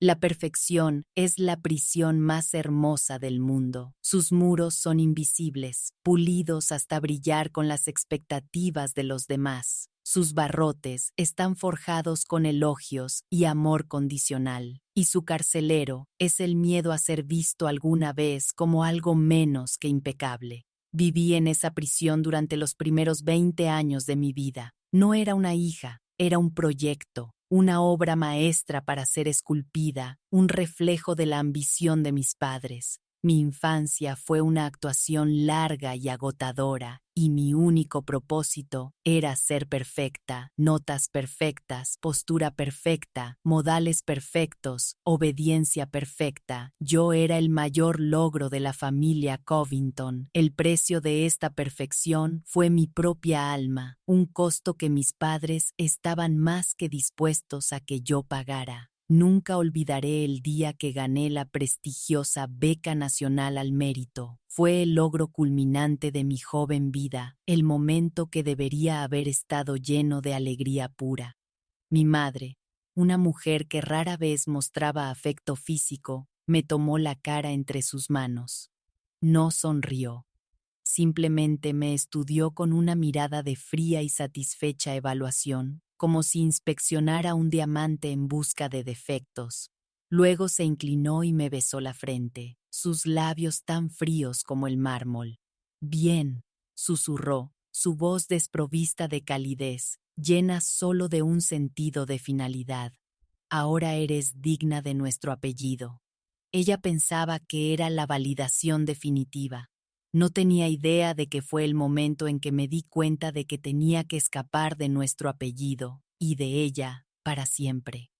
La perfección es la prisión más hermosa del mundo. Sus muros son invisibles, pulidos hasta brillar con las expectativas de los demás. Sus barrotes están forjados con elogios y amor condicional, y su carcelero es el miedo a ser visto alguna vez como algo menos que impecable. Viví en esa prisión durante los primeros 20 años de mi vida. No era una hija, era un proyecto, una obra maestra para ser esculpida, un reflejo de la ambición de mis padres. Mi infancia fue una actuación larga y agotadora, y mi único propósito era ser perfecta, notas perfectas, postura perfecta, modales perfectos, obediencia perfecta. Yo era el mayor logro de la familia Covington. El precio de esta perfección fue mi propia alma, un costo que mis padres estaban más que dispuestos a que yo pagara. Nunca olvidaré el día que gané la prestigiosa Beca Nacional al Mérito. Fue el logro culminante de mi joven vida, el momento que debería haber estado lleno de alegría pura. Mi madre, una mujer que rara vez mostraba afecto físico, me tomó la cara entre sus manos. No sonrió. Simplemente me estudió con una mirada de fría y satisfecha evaluación, como si inspeccionara un diamante en busca de defectos. Luego se inclinó y me besó la frente, sus labios tan fríos como el mármol. Bien, susurró, su voz desprovista de calidez, llena solo de un sentido de finalidad. Ahora eres digna de nuestro apellido. Ella pensaba que era la validación definitiva. No tenía idea de que fue el momento en que me di cuenta de que tenía que escapar de nuestro apellido, y de ella, para siempre.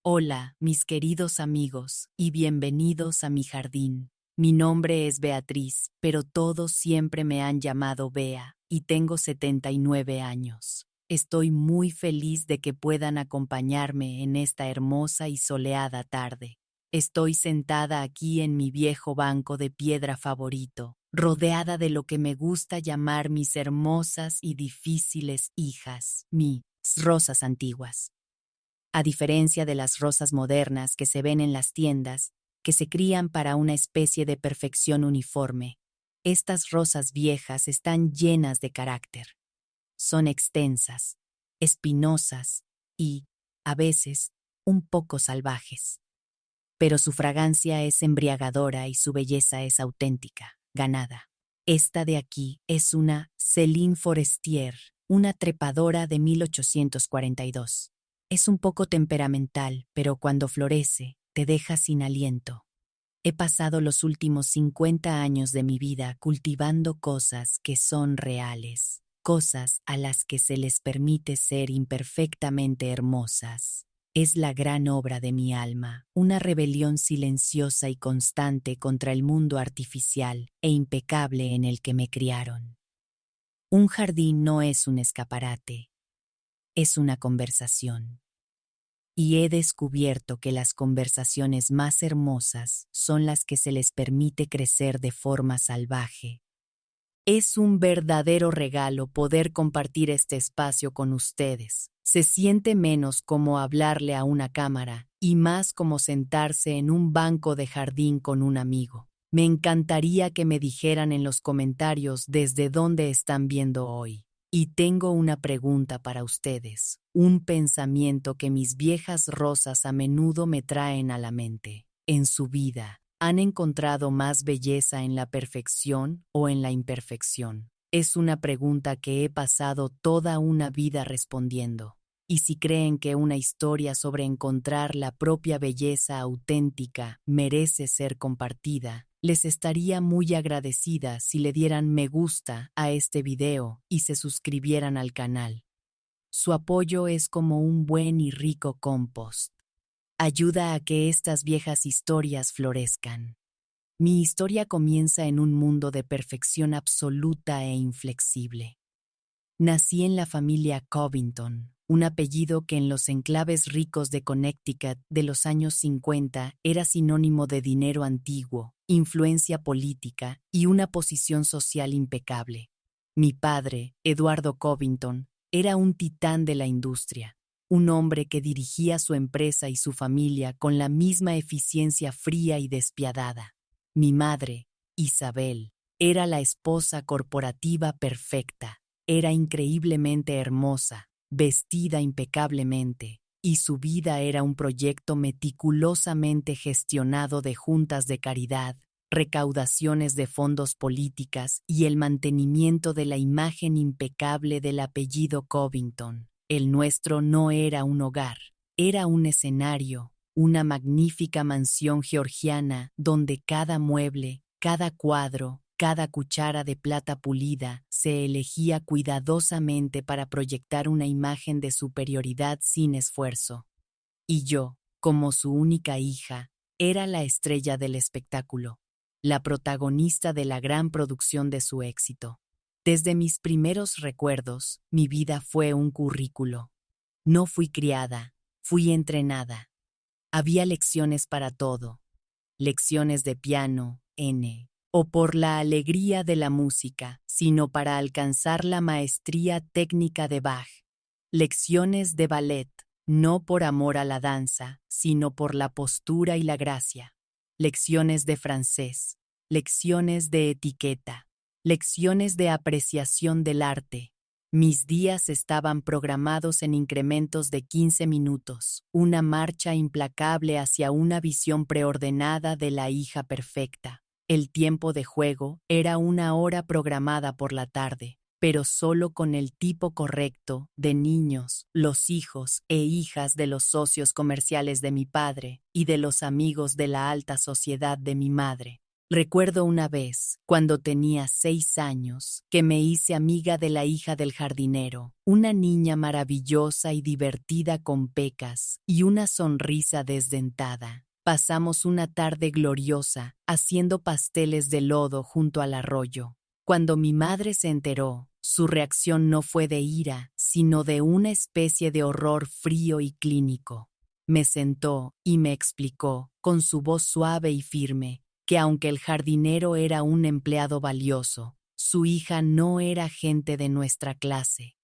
Hola, mis queridos amigos, y bienvenidos a mi jardín. Mi nombre es Beatriz, pero todos siempre me han llamado Bea, y tengo 79 años. Estoy muy feliz de que puedan acompañarme en esta hermosa y soleada tarde. Estoy sentada aquí en mi viejo banco de piedra favorito, rodeada de lo que me gusta llamar mis hermosas y difíciles hijas, mis rosas antiguas. A diferencia de las rosas modernas que se ven en las tiendas, que se crían para una especie de perfección uniforme, estas rosas viejas están llenas de carácter. Son extensas, espinosas y, a veces, un poco salvajes. Pero su fragancia es embriagadora y su belleza es auténtica, ganada. Esta de aquí es una Céline Forestier, una trepadora de 1842. Es un poco temperamental, pero cuando florece, te deja sin aliento. He pasado los últimos 50 años de mi vida cultivando cosas que son reales, cosas a las que se les permite ser imperfectamente hermosas. Es la gran obra de mi alma, una rebelión silenciosa y constante contra el mundo artificial e impecable en el que me criaron. Un jardín no es un escaparate, es una conversación. Y he descubierto que las conversaciones más hermosas son las que se les permite crecer de forma salvaje. Es un verdadero regalo poder compartir este espacio con ustedes. Se siente menos como hablarle a una cámara y más como sentarse en un banco de jardín con un amigo. Me encantaría que me dijeran en los comentarios desde dónde están viendo hoy. Y tengo una pregunta para ustedes, un pensamiento que mis viejas rosas a menudo me traen a la mente. En su vida, ¿han encontrado más belleza en la perfección o en la imperfección? Es una pregunta que he pasado toda una vida respondiendo. Y si creen que una historia sobre encontrar la propia belleza auténtica merece ser compartida, les estaría muy agradecida si le dieran me gusta a este video y se suscribieran al canal. Su apoyo es como un buen y rico compost. Ayuda a que estas viejas historias florezcan. Mi historia comienza en un mundo de perfección absoluta e inflexible. Nací en la familia Covington, un apellido que en los enclaves ricos de Connecticut de los años 50 era sinónimo de dinero antiguo, influencia política y una posición social impecable. Mi padre, Eduardo Covington, era un titán de la industria. un hombre que dirigía su empresa y su familia con la misma eficiencia fría y despiadada. Mi madre, Isabel, era la esposa corporativa perfecta, era increíblemente hermosa, vestida impecablemente, y su vida era un proyecto meticulosamente gestionado de juntas de caridad, recaudaciones de fondos políticas y el mantenimiento de la imagen impecable del apellido Covington. El nuestro no era un hogar, era un escenario, una magnífica mansión georgiana donde cada mueble, cada cuadro, cada cuchara de plata pulida se elegía cuidadosamente para proyectar una imagen de superioridad sin esfuerzo. Y yo, como su única hija, era la estrella del espectáculo, la protagonista de la gran producción de su éxito. Desde mis primeros recuerdos, mi vida fue un currículo. No fui criada, fui entrenada. Había lecciones para todo, lecciones de piano, o por la alegría de la música, sino para alcanzar la maestría técnica de Bach. Lecciones de ballet, no por amor a la danza, sino por la postura y la gracia. Lecciones de francés, lecciones de etiqueta, lecciones de apreciación del arte. Mis días estaban programados en incrementos de 15 minutos, una marcha implacable hacia una visión preordenada de la hija perfecta. El tiempo de juego era una hora programada por la tarde, pero solo con el tipo correcto de niños, los hijos e hijas de los socios comerciales de mi padre y de los amigos de la alta sociedad de mi madre. Recuerdo una vez, cuando tenía 6 años, que me hice amiga de la hija del jardinero, una niña maravillosa y divertida con pecas y una sonrisa desdentada. Pasamos una tarde gloriosa haciendo pasteles de lodo junto al arroyo. Cuando mi madre se enteró, su reacción no fue de ira, sino de una especie de horror frío y clínico. Me sentó y me explicó, con su voz suave y firme, que aunque el jardinero era un empleado valioso, su hija no era gente de nuestra clase.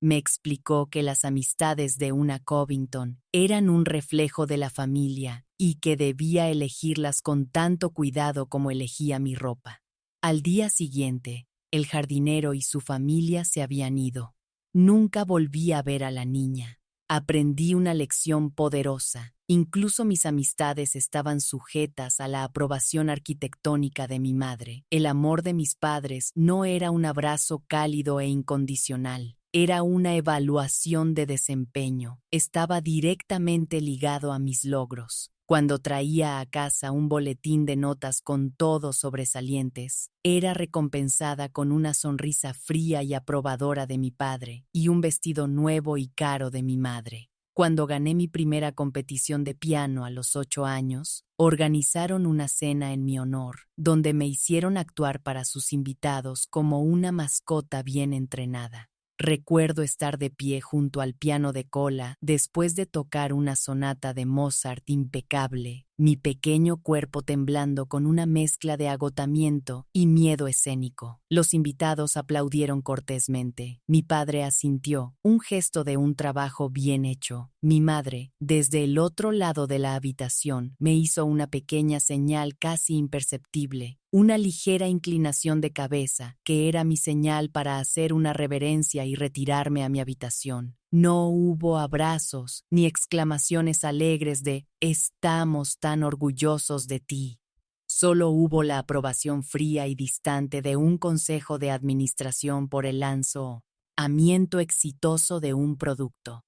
Me explicó que las amistades de una Covington eran un reflejo de la familia y que debía elegirlas con tanto cuidado como elegía mi ropa. Al día siguiente, el jardinero y su familia se habían ido. Nunca volví a ver a la niña. Aprendí una lección poderosa. Incluso mis amistades estaban sujetas a la aprobación arquitectónica de mi madre. El amor de mis padres no era un abrazo cálido e incondicional. Era una evaluación de desempeño. Estaba directamente ligado a mis logros. Cuando traía a casa un boletín de notas con todos sobresalientes, era recompensada con una sonrisa fría y aprobadora de mi padre y un vestido nuevo y caro de mi madre. Cuando gané mi primera competición de piano a los 8 años, organizaron una cena en mi honor, donde me hicieron actuar para sus invitados como una mascota bien entrenada. Recuerdo estar de pie junto al piano de cola después de tocar una sonata de Mozart impecable, mi pequeño cuerpo temblando con una mezcla de agotamiento y miedo escénico. Los invitados aplaudieron cortésmente. Mi padre asintió, un gesto de un trabajo bien hecho. Mi madre, desde el otro lado de la habitación, me hizo una pequeña señal casi imperceptible, una ligera inclinación de cabeza, que era mi señal para hacer una reverencia y retirarme a mi habitación. No hubo abrazos ni exclamaciones alegres de «Estamos tan orgullosos de ti». Solo hubo la aprobación fría y distante de un consejo de administración por el lanzamiento exitoso de un producto.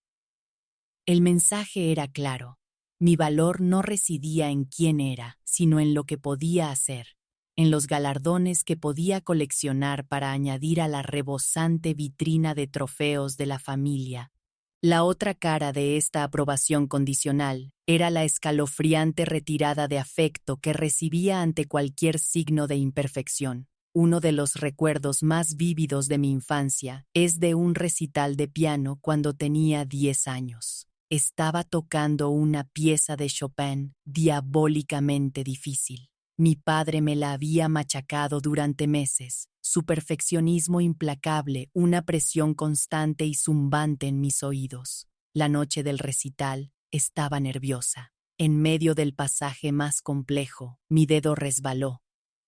El mensaje era claro. Mi valor no residía en quién era, sino en lo que podía hacer, en los galardones que podía coleccionar para añadir a la rebosante vitrina de trofeos de la familia. La otra cara de esta aprobación condicional era la escalofriante retirada de afecto que recibía ante cualquier signo de imperfección. Uno de los recuerdos más vívidos de mi infancia es de un recital de piano cuando tenía 10 años. Estaba tocando una pieza de Chopin diabólicamente difícil. Mi padre me la había machacado durante meses. Su perfeccionismo implacable, una presión constante y zumbante en mis oídos. La noche del recital estaba nerviosa. En medio del pasaje más complejo, mi dedo resbaló.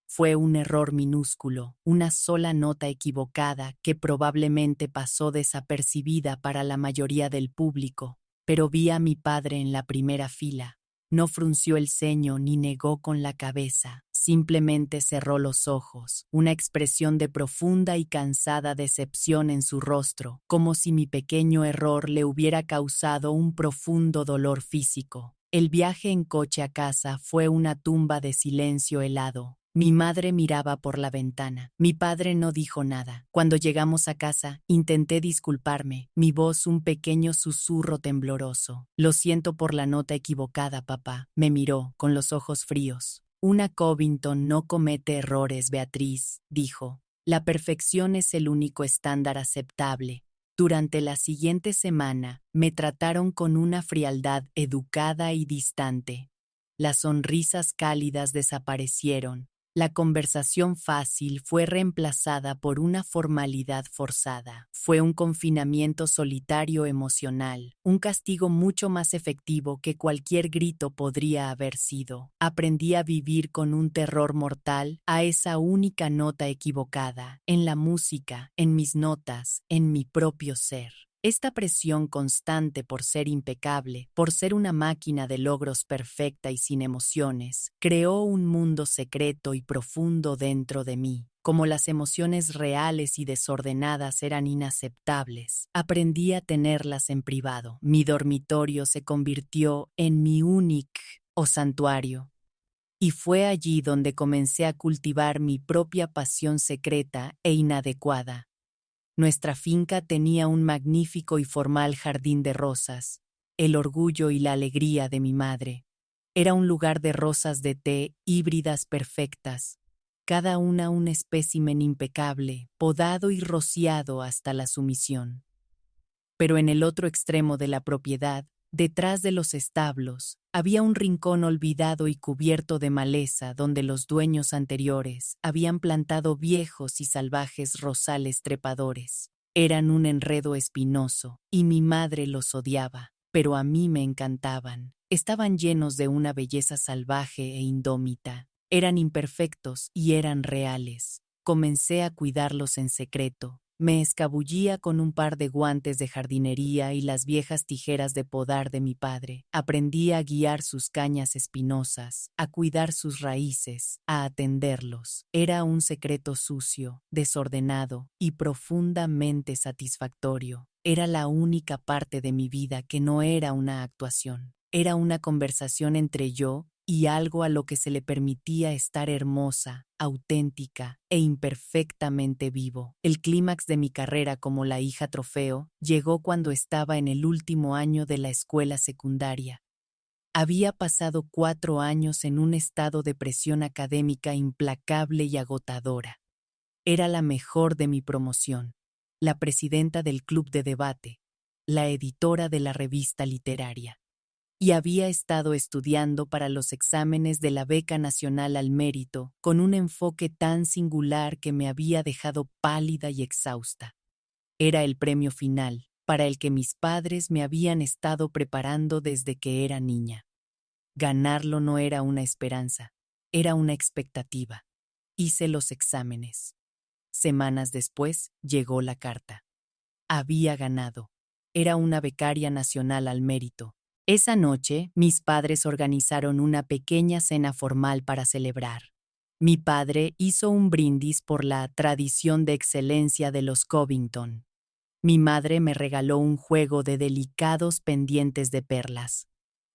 Fue un error minúsculo, una sola nota equivocada que probablemente pasó desapercibida para la mayoría del público, pero vi a mi padre en la primera fila. No frunció el ceño ni negó con la cabeza, simplemente cerró los ojos, una expresión de profunda y cansada decepción en su rostro, como si mi pequeño error le hubiera causado un profundo dolor físico. El viaje en coche a casa fue una tumba de silencio helado. Mi madre miraba por la ventana. Mi padre no dijo nada. Cuando llegamos a casa, intenté disculparme, mi voz un pequeño susurro tembloroso. Lo siento por la nota equivocada, papá. Me miró, con los ojos fríos. Una Covington no comete errores, Beatriz, dijo. La perfección es el único estándar aceptable. Durante la siguiente semana, me trataron con una frialdad educada y distante. Las sonrisas cálidas desaparecieron. La conversación fácil fue reemplazada por una formalidad forzada. Fue un confinamiento solitario emocional, un castigo mucho más efectivo que cualquier grito podría haber sido. Aprendí a vivir con un terror mortal a esa única nota equivocada, en la música, en mis notas, en mi propio ser. Esta presión constante por ser impecable, por ser una máquina de logros perfecta y sin emociones, creó un mundo secreto y profundo dentro de mí. Como las emociones reales y desordenadas eran inaceptables, aprendí a tenerlas en privado. Mi dormitorio se convirtió en mi único santuario. Y fue allí donde comencé a cultivar mi propia pasión secreta e inadecuada. Nuestra finca tenía un magnífico y formal jardín de rosas, el orgullo y la alegría de mi madre. Era un lugar de rosas de té híbridas perfectas, cada una un espécimen impecable, podado y rociado hasta la sumisión. Pero en el otro extremo de la propiedad, detrás de los establos, había un rincón olvidado y cubierto de maleza donde los dueños anteriores habían plantado viejos y salvajes rosales trepadores. Eran un enredo espinoso, y mi madre los odiaba, pero a mí me encantaban. Estaban llenos de una belleza salvaje e indómita. Eran imperfectos y eran reales. Comencé a cuidarlos en secreto. Me escabullía con un par de guantes de jardinería y las viejas tijeras de podar de mi padre. Aprendí a guiar sus cañas espinosas, a cuidar sus raíces, a atenderlos. Era un secreto sucio, desordenado y profundamente satisfactorio. Era la única parte de mi vida que no era una actuación. Era una conversación entre yo y algo a lo que se le permitía estar hermosa, auténtica e imperfectamente vivo. El clímax de mi carrera como la hija trofeo llegó cuando estaba en el último año de la escuela secundaria. Había pasado 4 años en un estado de presión académica implacable y agotadora. Era la mejor de mi promoción, la presidenta del club de debate, la editora de la revista literaria. Y había estado estudiando para los exámenes de la Beca Nacional al Mérito con un enfoque tan singular que me había dejado pálida y exhausta. Era el premio final, para el que mis padres me habían estado preparando desde que era niña. Ganarlo no era una esperanza, era una expectativa. Hice los exámenes. Semanas después llegó la carta. Había ganado. Era una becaria nacional al mérito. Esa noche, mis padres organizaron una pequeña cena formal para celebrar. Mi padre hizo un brindis por la tradición de excelencia de los Covington. Mi madre me regaló un juego de delicados pendientes de perlas.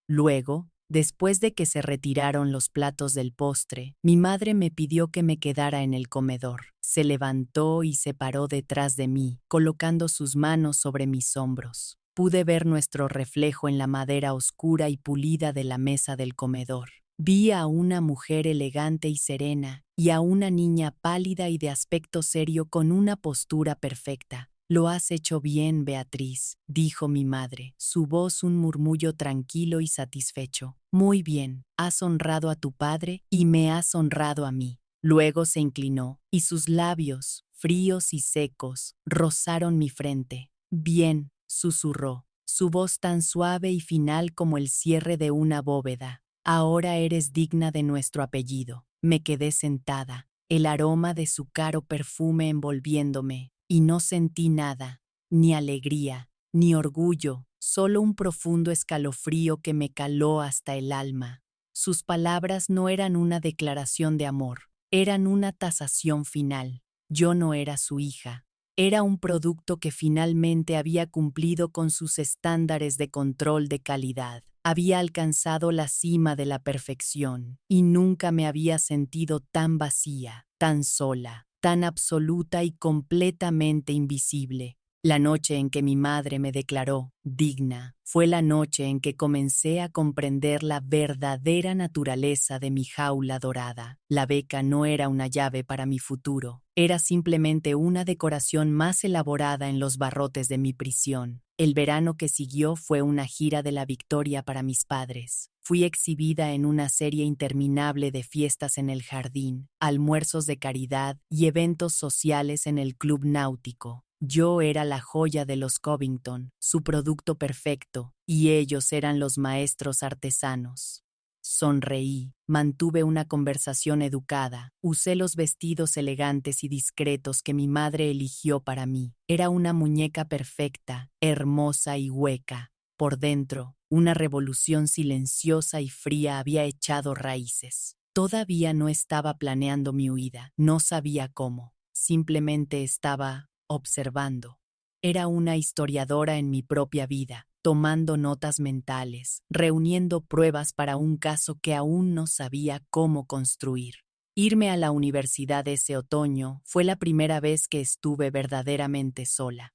Luego, después de que se retiraron los platos del postre, mi madre me pidió que me quedara en el comedor. Se levantó y se paró detrás de mí, colocando sus manos sobre mis hombros. Pude ver nuestro reflejo en la madera oscura y pulida de la mesa del comedor. Vi a una mujer elegante y serena, y a una niña pálida y de aspecto serio con una postura perfecta. «Lo has hecho bien, Beatriz», dijo mi madre, su voz un murmullo tranquilo y satisfecho. «Muy bien, has honrado a tu padre y me has honrado a mí». Luego se inclinó, y sus labios, fríos y secos, rozaron mi frente. «Bien», susurró, su voz tan suave y final como el cierre de una bóveda. Ahora eres digna de nuestro apellido. Me quedé sentada, el aroma de su caro perfume envolviéndome, y no sentí nada, ni alegría, ni orgullo, solo un profundo escalofrío que me caló hasta el alma. Sus palabras no eran una declaración de amor, eran una tasación final. Yo no era su hija. Era un producto que finalmente había cumplido con sus estándares de control de calidad. Había alcanzado la cima de la perfección y nunca me había sentido tan vacía, tan sola, tan absoluta y completamente invisible. La noche en que mi madre me declaró digna fue la noche en que comencé a comprender la verdadera naturaleza de mi jaula dorada. La beca no era una llave para mi futuro, era simplemente una decoración más elaborada en los barrotes de mi prisión. El verano que siguió fue una gira de la victoria para mis padres. Fui exhibida en una serie interminable de fiestas en el jardín, almuerzos de caridad y eventos sociales en el club náutico. Yo era la joya de los Covington, su producto perfecto, y ellos eran los maestros artesanos. Sonreí, mantuve una conversación educada, usé los vestidos elegantes y discretos que mi madre eligió para mí. Era una muñeca perfecta, hermosa y hueca. Por dentro, una revolución silenciosa y fría había echado raíces. Todavía no estaba planeando mi huida, no sabía cómo, simplemente estaba observando. Era una historiadora en mi propia vida, tomando notas mentales, reuniendo pruebas para un caso que aún no sabía cómo construir. Irme a la universidad ese otoño fue la primera vez que estuve verdaderamente sola.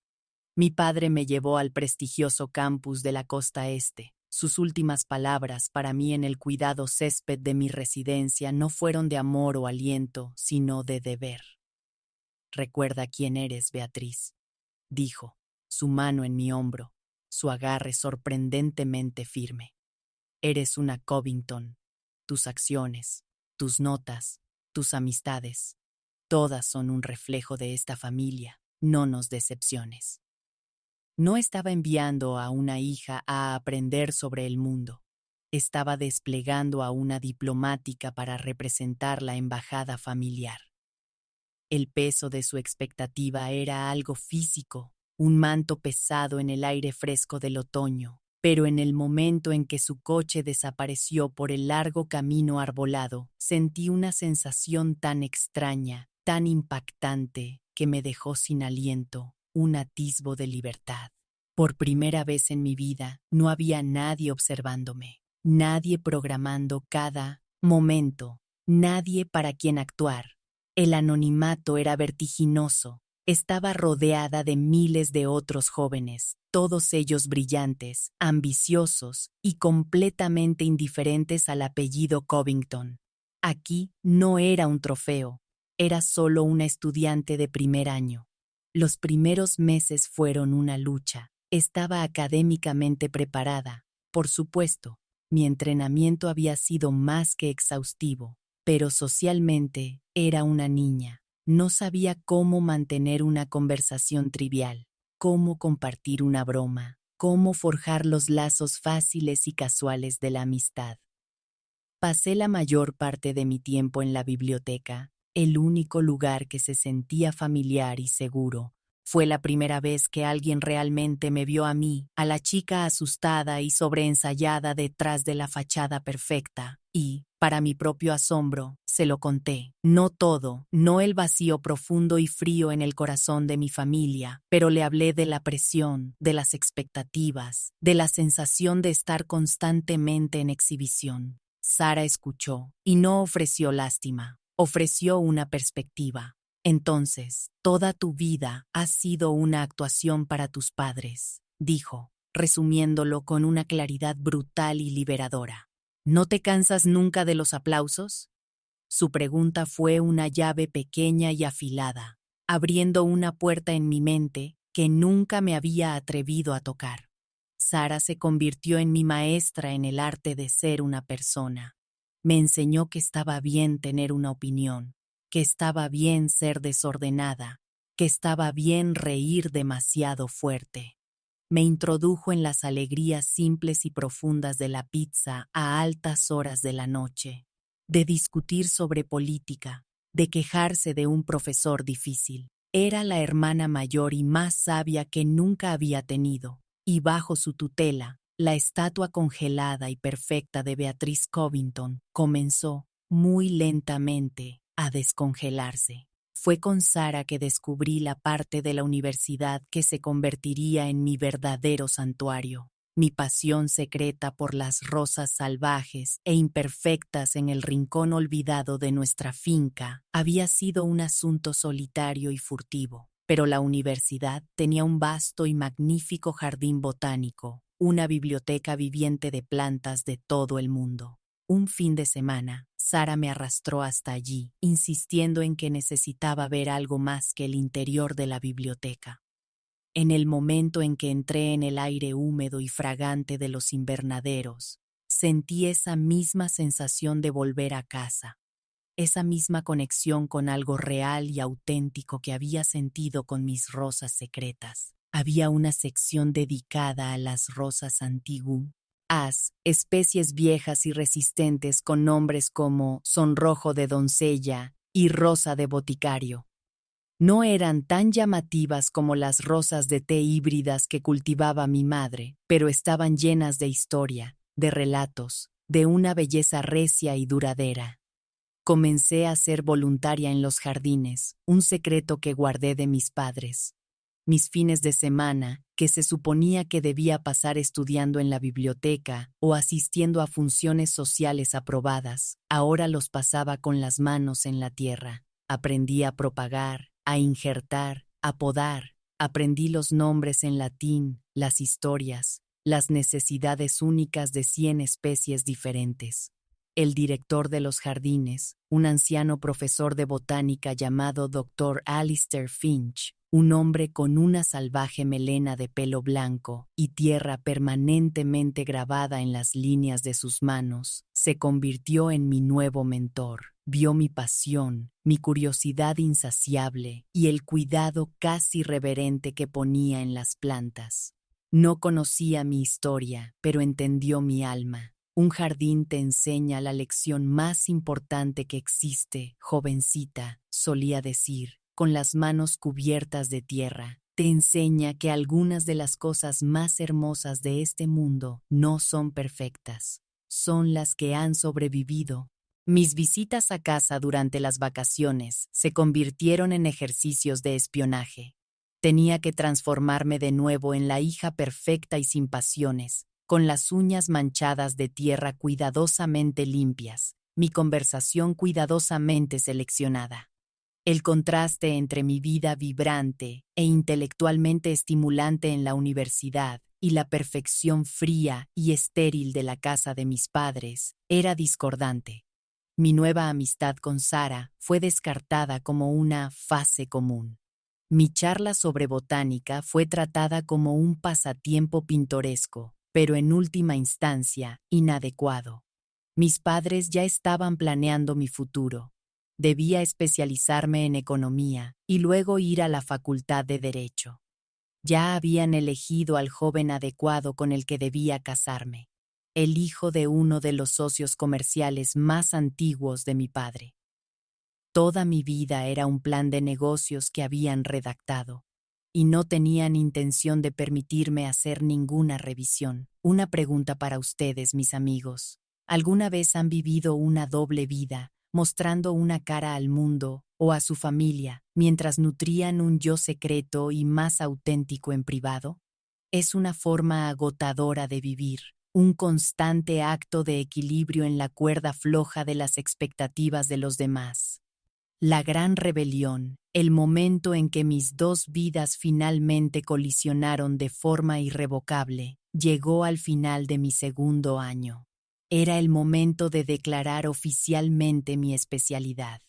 Mi padre me llevó al prestigioso campus de la costa este. Sus últimas palabras para mí en el cuidado césped de mi residencia no fueron de amor o aliento, sino de deber. Recuerda quién eres, Beatriz, dijo, su mano en mi hombro, su agarre sorprendentemente firme. Eres una Covington. Tus acciones, tus notas, tus amistades, todas son un reflejo de esta familia. No nos decepciones. No estaba enviando a una hija a aprender sobre el mundo. Estaba desplegando a una diplomática para representar la embajada familiar. El peso de su expectativa era algo físico, un manto pesado en el aire fresco del otoño, pero en el momento en que su coche desapareció por el largo camino arbolado, sentí una sensación tan extraña, tan impactante, que me dejó sin aliento, un atisbo de libertad. Por primera vez en mi vida, no había nadie observándome, nadie programando cada momento, nadie para quien actuar. El anonimato era vertiginoso. Estaba rodeada de miles de otros jóvenes, todos ellos brillantes, ambiciosos y completamente indiferentes al apellido Covington. Aquí no era un trofeo, era solo una estudiante de primer año. Los primeros meses fueron una lucha. Estaba académicamente preparada, por supuesto. Mi entrenamiento había sido más que exhaustivo. Pero socialmente era una niña. No sabía cómo mantener una conversación trivial, cómo compartir una broma, cómo forjar los lazos fáciles y casuales de la amistad. Pasé la mayor parte de mi tiempo en la biblioteca, el único lugar que se sentía familiar y seguro. Fue la primera vez que alguien realmente me vio a mí, a la chica asustada y sobreensayada detrás de la fachada perfecta, y, para mi propio asombro, se lo conté. No todo, no el vacío profundo y frío en el corazón de mi familia, pero le hablé de la presión, de las expectativas, de la sensación de estar constantemente en exhibición. Sara escuchó, y no ofreció lástima, ofreció una perspectiva. Entonces, toda tu vida ha sido una actuación para tus padres, dijo, resumiéndolo con una claridad brutal y liberadora. ¿No te cansas nunca de los aplausos? Su pregunta fue una llave pequeña y afilada, abriendo una puerta en mi mente que nunca me había atrevido a tocar. Sara se convirtió en mi maestra en el arte de ser una persona. Me enseñó que estaba bien tener una opinión, que estaba bien ser desordenada, que estaba bien reír demasiado fuerte. Me introdujo en las alegrías simples y profundas de la pizza a altas horas de la noche, de discutir sobre política, de quejarse de un profesor difícil. Era la hermana mayor y más sabia que nunca había tenido, y bajo su tutela, la estatua congelada y perfecta de Beatriz Covington comenzó, muy lentamente, a descongelarse. Fue con Sara que descubrí la parte de la universidad que se convertiría en mi verdadero santuario. Mi pasión secreta por las rosas salvajes e imperfectas en el rincón olvidado de nuestra finca había sido un asunto solitario y furtivo, pero la universidad tenía un vasto y magnífico jardín botánico, una biblioteca viviente de plantas de todo el mundo. Un fin de semana, Sara me arrastró hasta allí, insistiendo en que necesitaba ver algo más que el interior de la biblioteca. En el momento en que entré en el aire húmedo y fragante de los invernaderos, sentí esa misma sensación de volver a casa, esa misma conexión con algo real y auténtico que había sentido con mis rosas secretas. Había una sección dedicada a las rosas antiguas, especies viejas y resistentes con nombres como sonrojo de doncella y rosa de boticario. No eran tan llamativas como las rosas de té híbridas que cultivaba mi madre, pero estaban llenas de historia, de relatos, de una belleza recia y duradera. Comencé a ser voluntaria en los jardines, un secreto que guardé de mis padres. Mis fines de semana, que se suponía que debía pasar estudiando en la biblioteca o asistiendo a funciones sociales aprobadas, ahora los pasaba con las manos en la tierra. Aprendí a propagar, a injertar, a podar. Aprendí los nombres en latín, las historias, las necesidades únicas de 100 especies diferentes. El director de los jardines, un anciano profesor de botánica llamado Dr. Alistair Finch, un hombre con una salvaje melena de pelo blanco y tierra permanentemente grabada en las líneas de sus manos, se convirtió en mi nuevo mentor. Vio mi pasión, mi curiosidad insaciable y el cuidado casi reverente que ponía en las plantas. No conocía mi historia, pero entendió mi alma. Un jardín te enseña la lección más importante que existe, jovencita, solía decir, con las manos cubiertas de tierra. Te enseña que algunas de las cosas más hermosas de este mundo no son perfectas, son las que han sobrevivido. Mis visitas a casa durante las vacaciones se convirtieron en ejercicios de espionaje. Tenía que transformarme de nuevo en la hija perfecta y sin pasiones, con las uñas manchadas de tierra cuidadosamente limpias, mi conversación cuidadosamente seleccionada. El contraste entre mi vida vibrante e intelectualmente estimulante en la universidad y la perfección fría y estéril de la casa de mis padres era discordante. Mi nueva amistad con Sara fue descartada como una fase común. Mi charla sobre botánica fue tratada como un pasatiempo pintoresco, pero en última instancia, inadecuado. Mis padres ya estaban planeando mi futuro. Debía especializarme en economía y luego ir a la facultad de Derecho. Ya habían elegido al joven adecuado con el que debía casarme, el hijo de uno de los socios comerciales más antiguos de mi padre. Toda mi vida era un plan de negocios que habían redactado, y no tenían intención de permitirme hacer ninguna revisión. Una pregunta para ustedes, mis amigos. ¿Alguna vez han vivido una doble vida, mostrando una cara al mundo o a su familia, mientras nutrían un yo secreto y más auténtico en privado? Es una forma agotadora de vivir, un constante acto de equilibrio en la cuerda floja de las expectativas de los demás. La gran rebelión, el momento en que mis dos vidas finalmente colisionaron de forma irrevocable, llegó al final de mi segundo año. Era el momento de declarar oficialmente mi especialidad.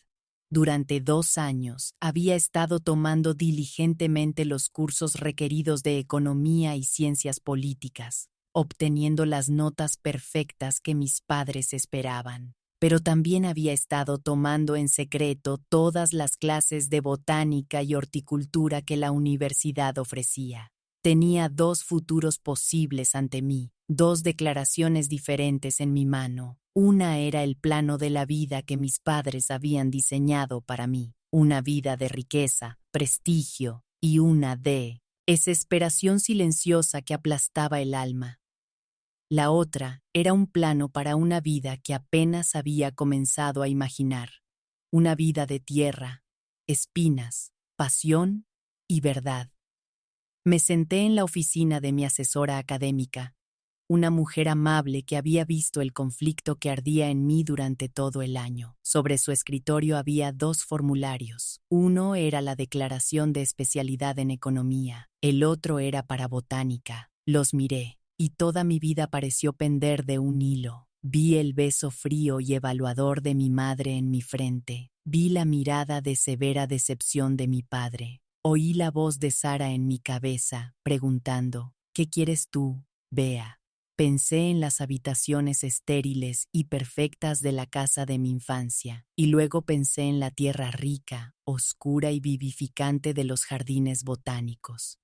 Durante 2 años había estado tomando diligentemente los cursos requeridos de economía y ciencias políticas, obteniendo las notas perfectas que mis padres esperaban. Pero también había estado tomando en secreto todas las clases de botánica y horticultura que la universidad ofrecía. Tenía dos futuros posibles ante mí, dos declaraciones diferentes en mi mano. Una era el plano de la vida que mis padres habían diseñado para mí, una vida de riqueza, prestigio, y una de desesperación silenciosa que aplastaba el alma. La otra era un plano para una vida que apenas había comenzado a imaginar, una vida de tierra, espinas, pasión y verdad. Me senté en la oficina de mi asesora académica, una mujer amable que había visto el conflicto que ardía en mí durante todo el año. Sobre su escritorio había dos formularios. Uno era la declaración de especialidad en economía, el otro era para botánica. Los miré, y toda mi vida pareció pender de un hilo. Vi el beso frío y evaluador de mi madre en mi frente. Vi la mirada de severa decepción de mi padre. Oí la voz de Sara en mi cabeza, preguntando, ¿qué quieres tú, Bea? Pensé en las habitaciones estériles y perfectas de la casa de mi infancia, y luego pensé en la tierra rica, oscura y vivificante de los jardines botánicos.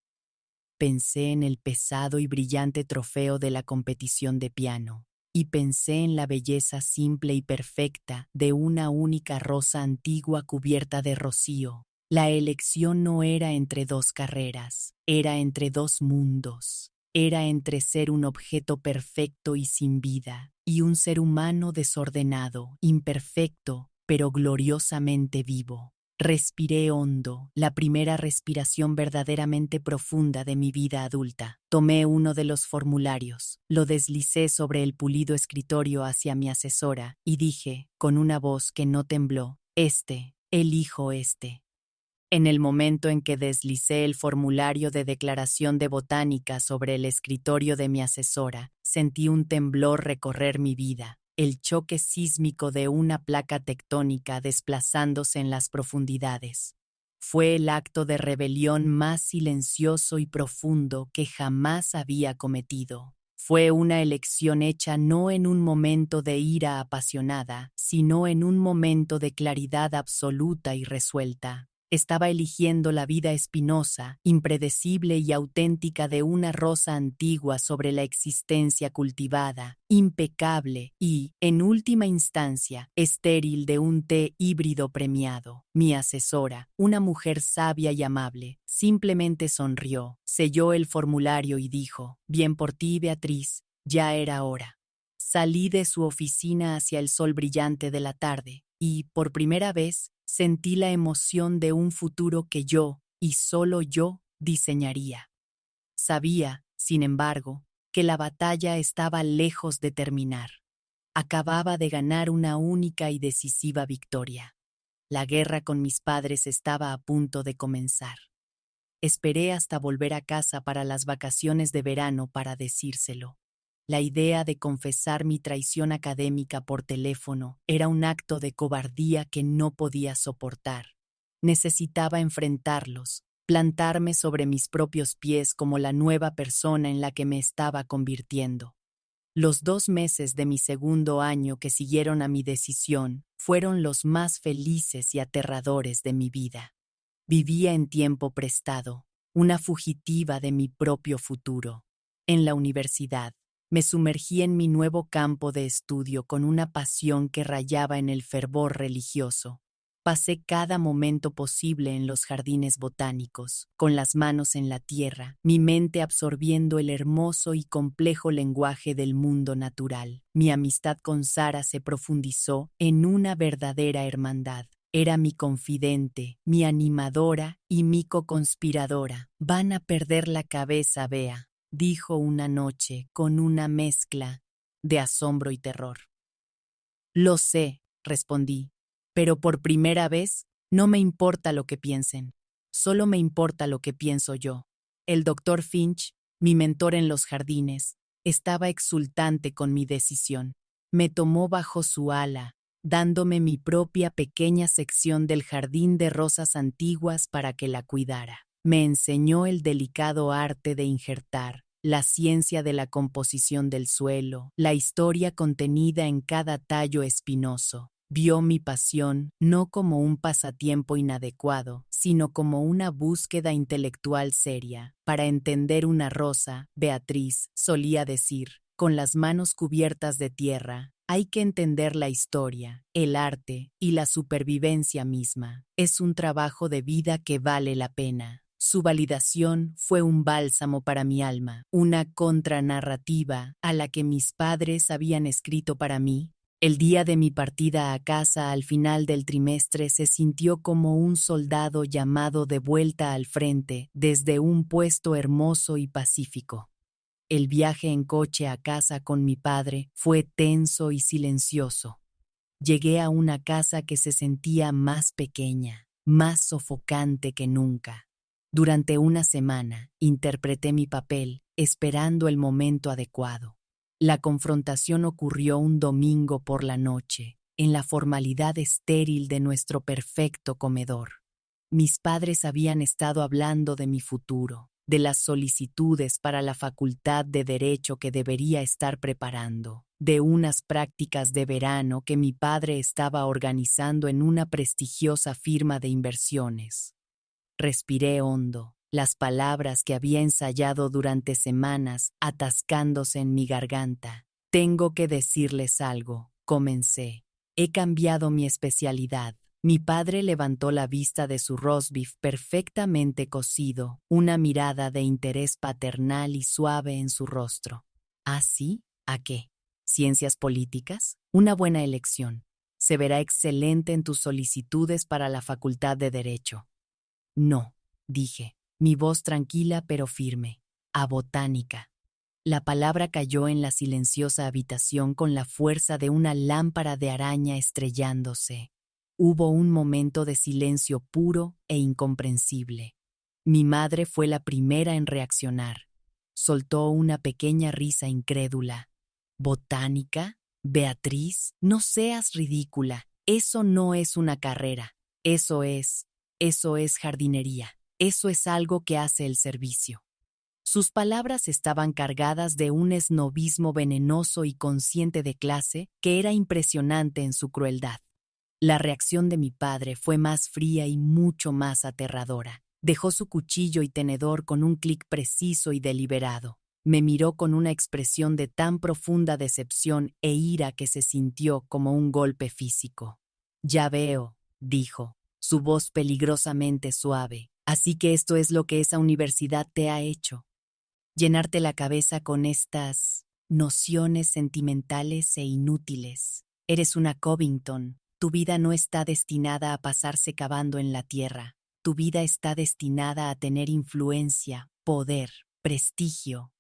Pensé en el pesado y brillante trofeo de la competición de piano, y pensé en la belleza simple y perfecta de una única rosa antigua cubierta de rocío. La elección no era entre dos carreras, era entre dos mundos. Era entre ser un objeto perfecto y sin vida, y un ser humano desordenado, imperfecto, pero gloriosamente vivo. Respiré hondo, la primera respiración verdaderamente profunda de mi vida adulta. Tomé uno de los formularios, lo deslicé sobre el pulido escritorio hacia mi asesora, y dije, con una voz que no tembló, elijo este. En el momento en que deslicé el formulario de declaración de botánica sobre el escritorio de mi asesora, sentí un temblor recorrer mi vida, el choque sísmico de una placa tectónica desplazándose en las profundidades. Fue el acto de rebelión más silencioso y profundo que jamás había cometido. Fue una elección hecha no en un momento de ira apasionada, sino en un momento de claridad absoluta y resuelta. Estaba eligiendo la vida espinosa, impredecible y auténtica de una rosa antigua sobre la existencia cultivada, impecable y, en última instancia, estéril de un té híbrido premiado. Mi asesora, una mujer sabia y amable, simplemente sonrió, selló el formulario y dijo, «Bien por ti, Beatriz, ya era hora». Salí de su oficina hacia el sol brillante de la tarde y, por primera vez, sentí la emoción de un futuro que yo, y solo yo, diseñaría. Sabía, sin embargo, que la batalla estaba lejos de terminar. Acababa de ganar una única y decisiva victoria. La guerra con mis padres estaba a punto de comenzar. Esperé hasta volver a casa para las vacaciones de verano para decírselo. La idea de confesar mi traición académica por teléfono era un acto de cobardía que no podía soportar. Necesitaba enfrentarlos, plantarme sobre mis propios pies como la nueva persona en la que me estaba convirtiendo. Los 2 meses de mi segundo año que siguieron a mi decisión fueron los más felices y aterradores de mi vida. Vivía en tiempo prestado, una fugitiva de mi propio futuro. En la universidad, me sumergí en mi nuevo campo de estudio con una pasión que rayaba en el fervor religioso. Pasé cada momento posible en los jardines botánicos, con las manos en la tierra, mi mente absorbiendo el hermoso y complejo lenguaje del mundo natural. Mi amistad con Sara se profundizó en una verdadera hermandad. Era mi confidente, mi animadora y mi co-conspiradora. «Van a perder la cabeza, Bea», dijo una noche con una mezcla de asombro y terror. «Lo sé», respondí, «pero por primera vez no me importa lo que piensen, solo me importa lo que pienso yo». El doctor Finch, mi mentor en los jardines, estaba exultante con mi decisión. Me tomó bajo su ala, dándome mi propia pequeña sección del jardín de rosas antiguas para que la cuidara. Me enseñó el delicado arte de injertar, la ciencia de la composición del suelo, la historia contenida en cada tallo espinoso. Vio mi pasión no como un pasatiempo inadecuado, sino como una búsqueda intelectual seria. Para entender una rosa, Beatriz solía decir, con las manos cubiertas de tierra, hay que entender la historia, el arte y la supervivencia misma. Es un trabajo de vida que vale la pena. Su validación fue un bálsamo para mi alma, una contranarrativa a la que mis padres habían escrito para mí. El día de mi partida a casa al final del trimestre se sintió como un soldado llamado de vuelta al frente desde un puesto hermoso y pacífico. El viaje en coche a casa con mi padre fue tenso y silencioso. Llegué a una casa que se sentía más pequeña, más sofocante que nunca. Durante una semana interpreté mi papel, esperando el momento adecuado. La confrontación ocurrió un domingo por la noche, en la formalidad estéril de nuestro perfecto comedor. Mis padres habían estado hablando de mi futuro, de las solicitudes para la facultad de Derecho que debería estar preparando, de unas prácticas de verano que mi padre estaba organizando en una prestigiosa firma de inversiones. Respiré hondo, las palabras que había ensayado durante semanas atascándose en mi garganta. Tengo que decirles algo, comencé. He cambiado mi especialidad. Mi padre levantó la vista de su roast beef perfectamente cocido, una mirada de interés paternal y suave en su rostro. ¿Ah, sí? ¿A qué? ¿Ciencias políticas? Una buena elección. Se verá excelente en tus solicitudes para la Facultad de Derecho. No, dije, mi voz tranquila pero firme. A botánica. La palabra cayó en la silenciosa habitación con la fuerza de una lámpara de araña estrellándose. Hubo un momento de silencio puro e incomprensible. Mi madre fue la primera en reaccionar. Soltó una pequeña risa incrédula. ¿Botánica? Beatriz, no seas ridícula. Eso no es una carrera. Eso es jardinería. Eso es algo que hace el servicio. Sus palabras estaban cargadas de un esnobismo venenoso y consciente de clase que era impresionante en su crueldad. La reacción de mi padre fue más fría y mucho más aterradora. Dejó su cuchillo y tenedor con un clic preciso y deliberado. Me miró con una expresión de tan profunda decepción e ira que se sintió como un golpe físico. Ya veo, dijo, su voz peligrosamente suave. Así que esto es lo que esa universidad te ha hecho. Llenarte la cabeza con estas nociones sentimentales e inútiles. Eres una Covington. Tu vida no está destinada a pasarse cavando en la tierra. Tu vida está destinada a tener influencia, poder, prestigio.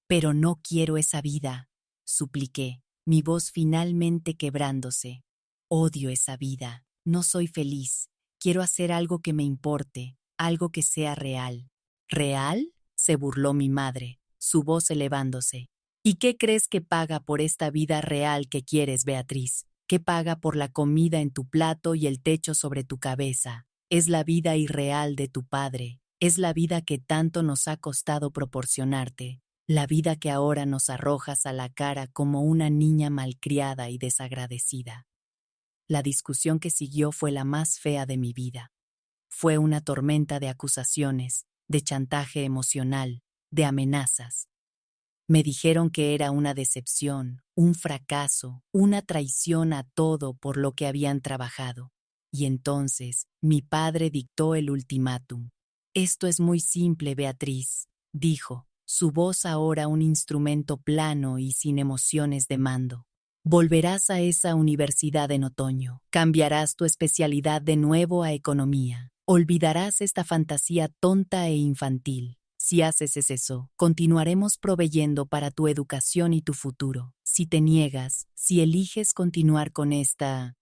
Pero no quiero esa vida, supliqué, mi voz finalmente quebrándose. Odio esa vida. No soy feliz. Quiero hacer algo que me importe, algo que sea real. ¿Real? Se burló mi madre, su voz elevándose. ¿Y qué crees que paga por esta vida real que quieres, Beatriz? ¿Qué paga por la comida en tu plato y el techo sobre tu cabeza? Es la vida irreal de tu padre. Es la vida que tanto nos ha costado proporcionarte. La vida que ahora nos arrojas a la cara como una niña malcriada y desagradecida. La discusión que siguió fue la más fea de mi vida. Fue una tormenta de acusaciones, de chantaje emocional, de amenazas. Me dijeron que era una decepción, un fracaso, una traición a todo por lo que habían trabajado. Y entonces mi padre dictó el ultimátum. Esto es muy simple, Beatriz, dijo, su voz ahora un instrumento plano y sin emociones de mando. Volverás a esa universidad en otoño. Cambiarás tu especialidad de nuevo a economía. Olvidarás esta fantasía tonta e infantil. Si haces eso, continuaremos proveyendo para tu educación y tu futuro. Si te niegas, si eliges continuar con esta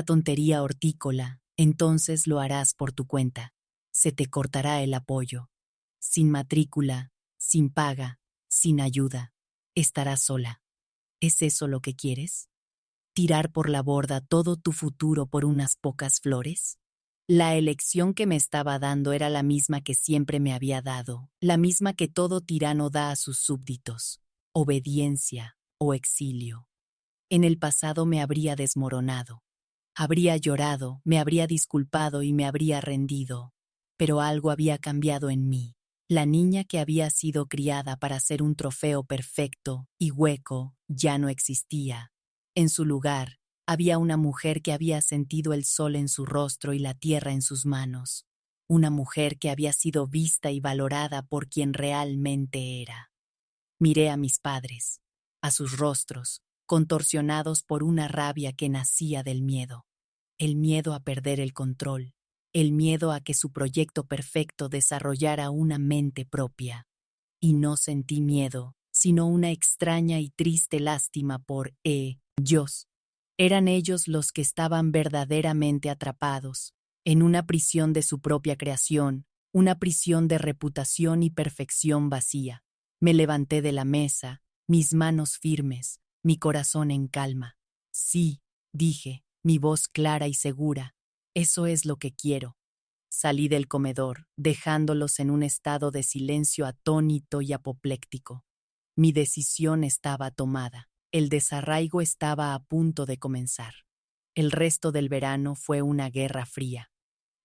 tontería hortícola, entonces lo harás por tu cuenta. Se te cortará el apoyo. Sin matrícula, sin paga, sin ayuda. Estarás sola. ¿Es eso lo que quieres? ¿Tirar por la borda todo tu futuro por unas pocas flores? La elección que me estaba dando era la misma que siempre me había dado, la misma que todo tirano da a sus súbditos: obediencia o exilio. En el pasado me habría desmoronado, Habría llorado, me habría disculpado y me habría rendido. Pero algo había cambiado en mí. La niña que había sido criada para ser un trofeo perfecto y hueco ya no existía. En su lugar, había una mujer que había sentido el sol en su rostro y la tierra en sus manos. Una mujer que había sido vista y valorada por quien realmente era. Miré a mis padres, a sus rostros, contorsionados por una rabia que nacía del miedo. El miedo a perder el control, el miedo a que su proyecto perfecto desarrollara una mente propia. Y no sentí miedo, sino una extraña y triste lástima por ellos. Eran ellos los que estaban verdaderamente atrapados, en una prisión de su propia creación, una prisión de reputación y perfección vacía. Me levanté de la mesa, mis manos firmes, mi corazón en calma. Sí, dije, mi voz clara y segura, eso es lo que quiero. Salí del comedor, dejándolos en un estado de silencio atónito y apopléctico. Mi decisión estaba tomada. El desarraigo estaba a punto de comenzar. El resto del verano fue una guerra fría.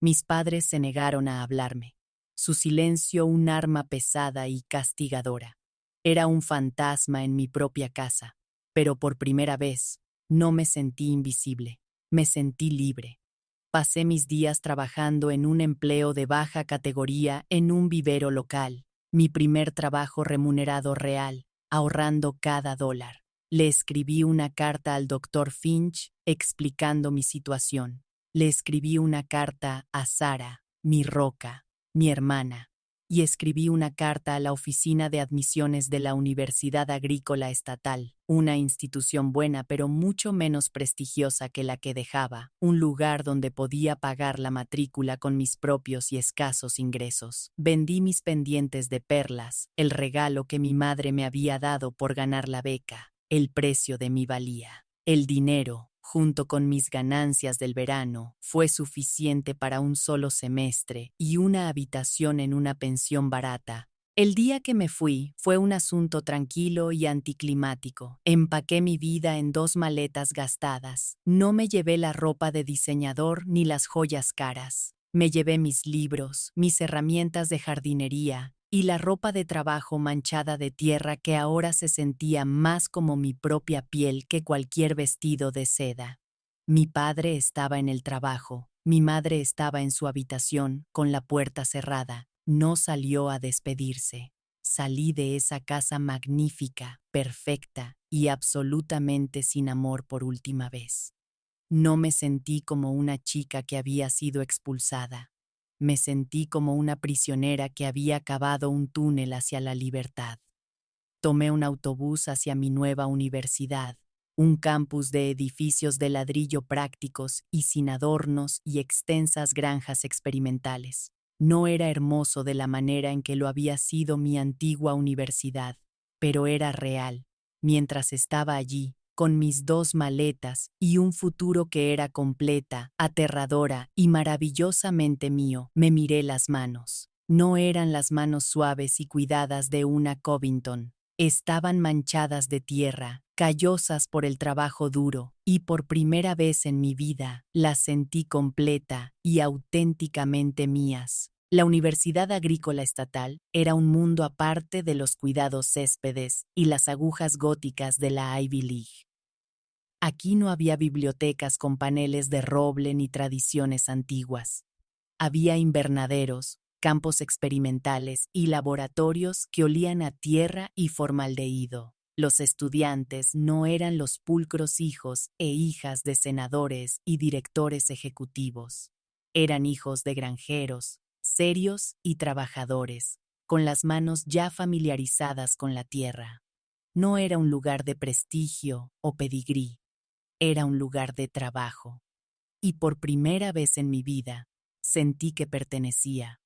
Mis padres se negaron a hablarme. Su silencio un arma pesada y castigadora. Era un fantasma en mi propia casa, pero por primera vez no me sentí invisible, me sentí libre. Pasé mis días trabajando en un empleo de baja categoría en un vivero local, mi primer trabajo remunerado real, ahorrando cada dólar. Le escribí una carta al doctor Finch explicando mi situación. Le escribí una carta a Sara, mi roca, mi hermana, y escribí una carta a la oficina de admisiones de la Universidad Agrícola Estatal, una institución buena pero mucho menos prestigiosa que la que dejaba, un lugar donde podía pagar la matrícula con mis propios y escasos ingresos. Vendí mis pendientes de perlas, el regalo que mi madre me había dado por ganar la beca, el precio de mi valía. El dinero, junto con mis ganancias del verano, fue suficiente para un solo semestre y una habitación en una pensión barata. El día que me fui fue un asunto tranquilo y anticlimático. Empaqué mi vida en 2 maletas gastadas. No me llevé la ropa de diseñador ni las joyas caras. Me llevé mis libros, mis herramientas de jardinería y la ropa de trabajo manchada de tierra que ahora se sentía más como mi propia piel que cualquier vestido de seda. Mi padre estaba en el trabajo, mi madre estaba en su habitación, con la puerta cerrada. No salió a despedirse. Salí de esa casa magnífica, perfecta y absolutamente sin amor por última vez. No me sentí como una chica que había sido expulsada. Me sentí como una prisionera que había cavado un túnel hacia la libertad. Tomé un autobús hacia mi nueva universidad, un campus de edificios de ladrillo prácticos y sin adornos y extensas granjas experimentales. No era hermoso de la manera en que lo había sido mi antigua universidad, pero era real. Mientras estaba allí, con mis 2 maletas y un futuro que era completa, aterradora y maravillosamente mío, me miré las manos. No eran las manos suaves y cuidadas de una Covington. Estaban manchadas de tierra, callosas por el trabajo duro, y por primera vez en mi vida las sentí completa y auténticamente mías. La Universidad Agrícola Estatal era un mundo aparte de los cuidados céspedes y las agujas góticas de la Ivy League. Aquí no había bibliotecas con paneles de roble ni tradiciones antiguas. Había invernaderos, campos experimentales y laboratorios que olían a tierra y formaldehído. Los estudiantes no eran los pulcros hijos e hijas de senadores y directores ejecutivos. Eran hijos de granjeros, serios y trabajadores, con las manos ya familiarizadas con la tierra. No era un lugar de prestigio o pedigrí, era un lugar de trabajo. Y por primera vez en mi vida, sentí que pertenecía.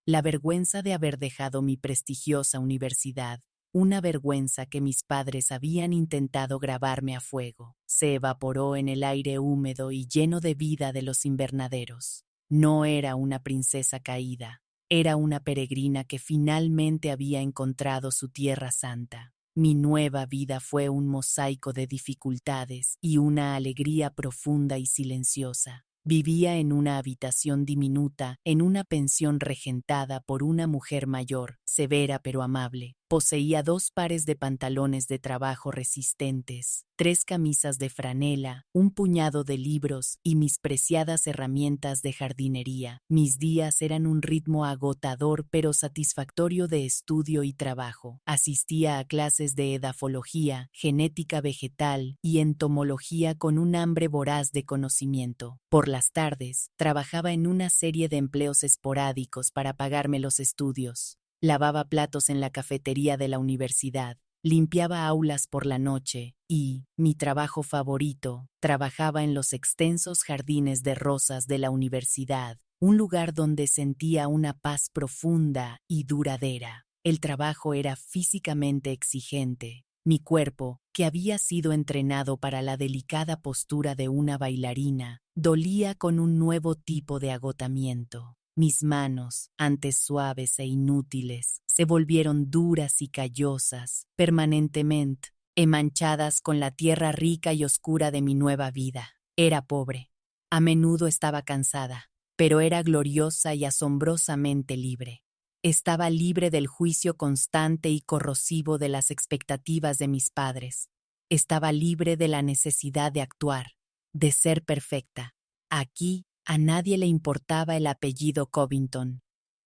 La vergüenza de haber dejado mi prestigiosa universidad, una vergüenza que mis padres habían intentado grabarme a fuego, se evaporó en el aire húmedo y lleno de vida de los invernaderos. No era una princesa caída, era una peregrina que finalmente había encontrado su tierra santa. Mi nueva vida fue un mosaico de dificultades y una alegría profunda y silenciosa. Vivía en una habitación diminuta, en una pensión regentada por una mujer mayor, severa pero amable. Poseía 2 pares de pantalones de trabajo resistentes, 3 camisas de franela, un puñado de libros y mis preciadas herramientas de jardinería. Mis días eran un ritmo agotador pero satisfactorio de estudio y trabajo. Asistía a clases de edafología, genética vegetal y entomología con un hambre voraz de conocimiento. Por las tardes, trabajaba en una serie de empleos esporádicos para pagarme los estudios. Lavaba platos en la cafetería de la universidad, limpiaba aulas por la noche y, mi trabajo favorito, trabajaba en los extensos jardines de rosas de la universidad, un lugar donde sentía una paz profunda y duradera. El trabajo era físicamente exigente. Mi cuerpo, que había sido entrenado para la delicada postura de una bailarina, dolía con un nuevo tipo de agotamiento. Mis manos, antes suaves e inútiles, se volvieron duras y callosas, permanentemente, manchadas con la tierra rica y oscura de mi nueva vida. Era pobre. A menudo estaba cansada, pero era gloriosa y asombrosamente libre. Estaba libre del juicio constante y corrosivo de las expectativas de mis padres. Estaba libre de la necesidad de actuar, de ser perfecta. Aquí, a nadie le importaba el apellido Covington.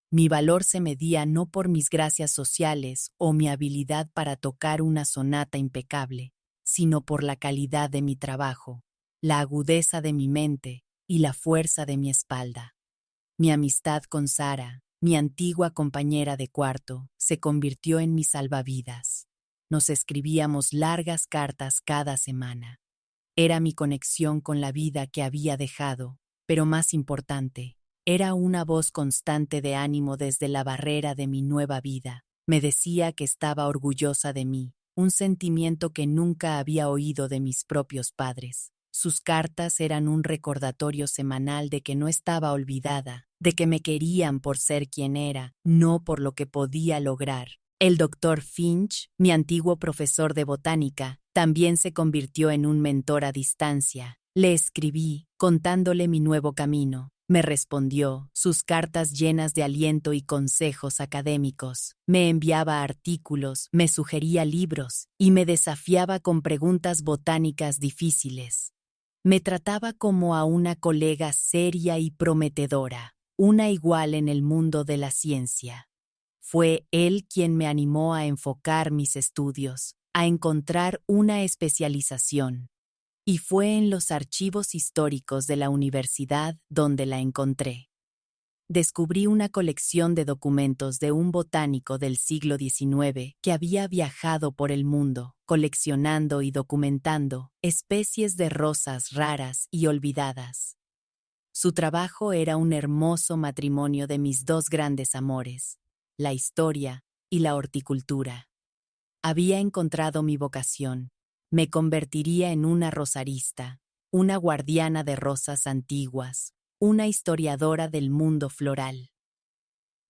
Mi valor se medía no por mis gracias sociales o mi habilidad para tocar una sonata impecable, sino por la calidad de mi trabajo, la agudeza de mi mente y la fuerza de mi espalda. Mi amistad con Sara, mi antigua compañera de cuarto, se convirtió en mi salvavidas. Nos escribíamos largas cartas cada semana. Era mi conexión con la vida que había dejado, pero más importante, era una voz constante de ánimo desde la barrera de mi nueva vida. Me decía que estaba orgullosa de mí, un sentimiento que nunca había oído de mis propios padres. Sus cartas eran un recordatorio semanal de que no estaba olvidada, de que me querían por ser quien era, no por lo que podía lograr. El doctor Finch, mi antiguo profesor de botánica, también se convirtió en un mentor a distancia. Le escribí, contándole mi nuevo camino. Me respondió, sus cartas llenas de aliento y consejos académicos. Me enviaba artículos, me sugería libros y me desafiaba con preguntas botánicas difíciles. Me trataba como a una colega seria y prometedora, una igual en el mundo de la ciencia. Fue él quien me animó a enfocar mis estudios, a encontrar una especialización. Y fue en los archivos históricos de la universidad donde la encontré. Descubrí una colección de documentos de un botánico del siglo XIX que había viajado por el mundo, coleccionando y documentando especies de rosas raras y olvidadas. Su trabajo era un hermoso matrimonio de mis 2 grandes amores, la historia y la horticultura. Había encontrado mi vocación. Me convertiría en una rosarista, una guardiana de rosas antiguas, una historiadora del mundo floral.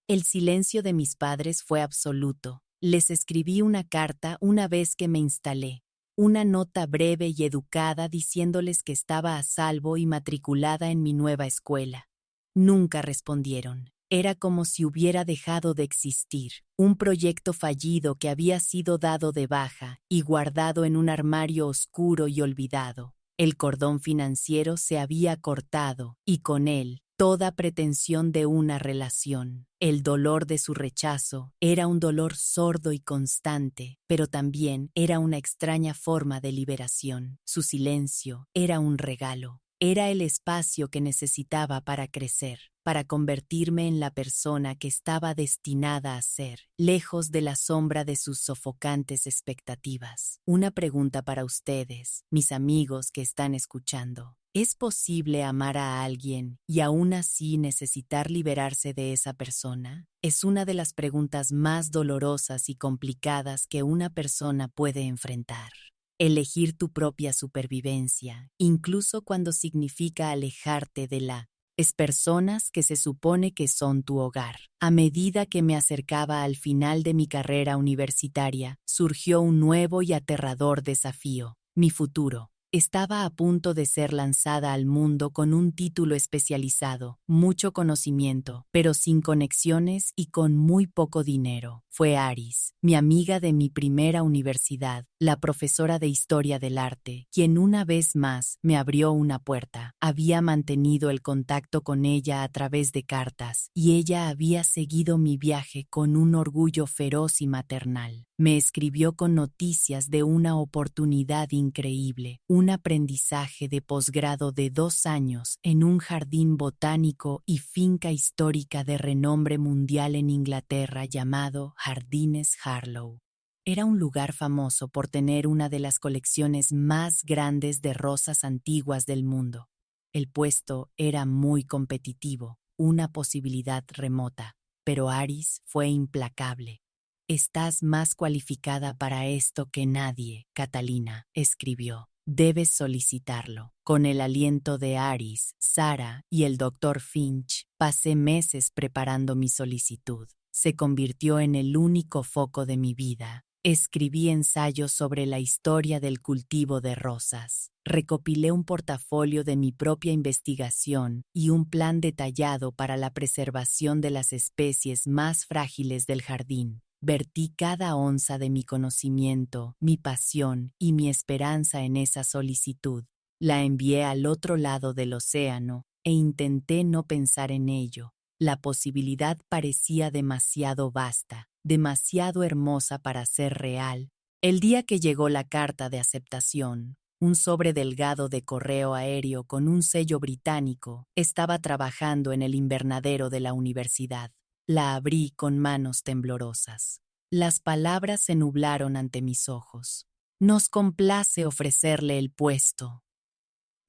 El silencio de mis padres fue absoluto. Les escribí una carta una vez que me instalé, una nota breve y educada diciéndoles que estaba a salvo y matriculada en mi nueva escuela. Nunca respondieron. Era como si hubiera dejado de existir, un proyecto fallido que había sido dado de baja y guardado en un armario oscuro y olvidado. El cordón financiero se había cortado y con él toda pretensión de una relación. El dolor de su rechazo era un dolor sordo y constante, pero también era una extraña forma de liberación. Su silencio era un regalo. Era el espacio que necesitaba para crecer, para convertirme en la persona que estaba destinada a ser, lejos de la sombra de sus sofocantes expectativas. Una pregunta para ustedes, mis amigos que están escuchando. ¿Es posible amar a alguien y aún así necesitar liberarse de esa persona? Es una de las preguntas más dolorosas y complicadas que una persona puede enfrentar. Elegir tu propia supervivencia, incluso cuando significa alejarte de la Es personas que se supone que son tu hogar. A medida que me acercaba al final de mi carrera universitaria, surgió un nuevo y aterrador desafío. Mi futuro. Estaba a punto de ser lanzada al mundo con un título especializado, mucho conocimiento, pero sin conexiones y con muy poco dinero. Fue Aris, mi amiga de mi primera universidad, la profesora de Historia del Arte, quien una vez más me abrió una puerta. Había mantenido el contacto con ella a través de cartas, y ella había seguido mi viaje con un orgullo feroz y maternal. Me escribió con noticias de una oportunidad increíble, un aprendizaje de posgrado de 2 años en un jardín botánico y finca histórica de renombre mundial en Inglaterra llamado Jardines Harlow. Era un lugar famoso por tener una de las colecciones más grandes de rosas antiguas del mundo. El puesto era muy competitivo, una posibilidad remota, pero Aris fue implacable. Estás más cualificada para esto que nadie, Catalina, escribió. Debes solicitarlo. Con el aliento de Aris, Sarah y el Dr. Finch, pasé meses preparando mi solicitud. Se convirtió en el único foco de mi vida. Escribí ensayos sobre la historia del cultivo de rosas. Recopilé un portafolio de mi propia investigación y un plan detallado para la preservación de las especies más frágiles del jardín. Vertí cada onza de mi conocimiento, mi pasión y mi esperanza en esa solicitud. La envié al otro lado del océano e intenté no pensar en ello. La posibilidad parecía demasiado vasta, demasiado hermosa para ser real. El día que llegó la carta de aceptación, un sobre delgado de correo aéreo con un sello británico, estaba trabajando en el invernadero de la universidad. La abrí con manos temblorosas. Las palabras se nublaron ante mis ojos. Nos complace ofrecerle el puesto.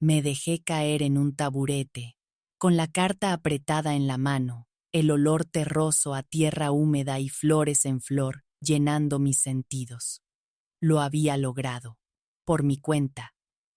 Me dejé caer en un taburete, con la carta apretada en la mano, el olor terroso a tierra húmeda y flores en flor llenando mis sentidos. Lo había logrado. Por mi cuenta.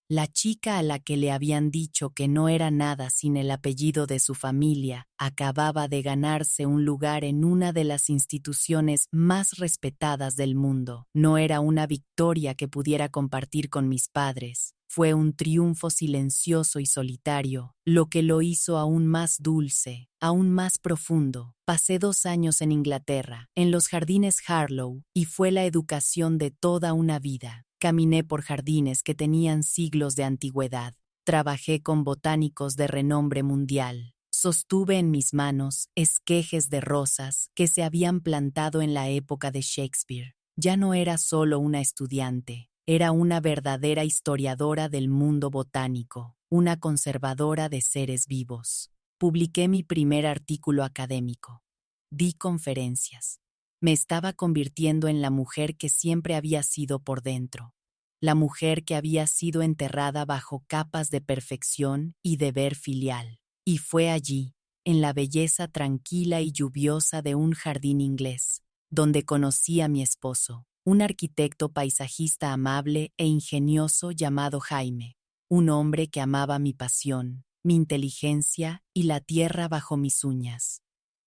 La chica a la que le habían dicho que no era nada sin el apellido de su familia acababa de ganarse un lugar en una de las instituciones más respetadas del mundo. No era una victoria que pudiera compartir con mis padres. Fue un triunfo silencioso y solitario, lo que lo hizo aún más dulce, aún más profundo. Pasé 2 años en Inglaterra, en los jardines Harlow, y fue la educación de toda una vida. Caminé por jardines que tenían siglos de antigüedad. Trabajé con botánicos de renombre mundial. Sostuve en mis manos esquejes de rosas que se habían plantado en la época de Shakespeare. Ya no era solo una estudiante, era una verdadera historiadora del mundo botánico, una conservadora de seres vivos. Publiqué mi primer artículo académico. Di conferencias. Me estaba convirtiendo en la mujer que siempre había sido por dentro, la mujer que había sido enterrada bajo capas de perfección y deber filial. Y fue allí, en la belleza tranquila y lluviosa de un jardín inglés, donde conocí a mi esposo, un arquitecto paisajista amable e ingenioso llamado Jaime, un hombre que amaba mi pasión, mi inteligencia y la tierra bajo mis uñas.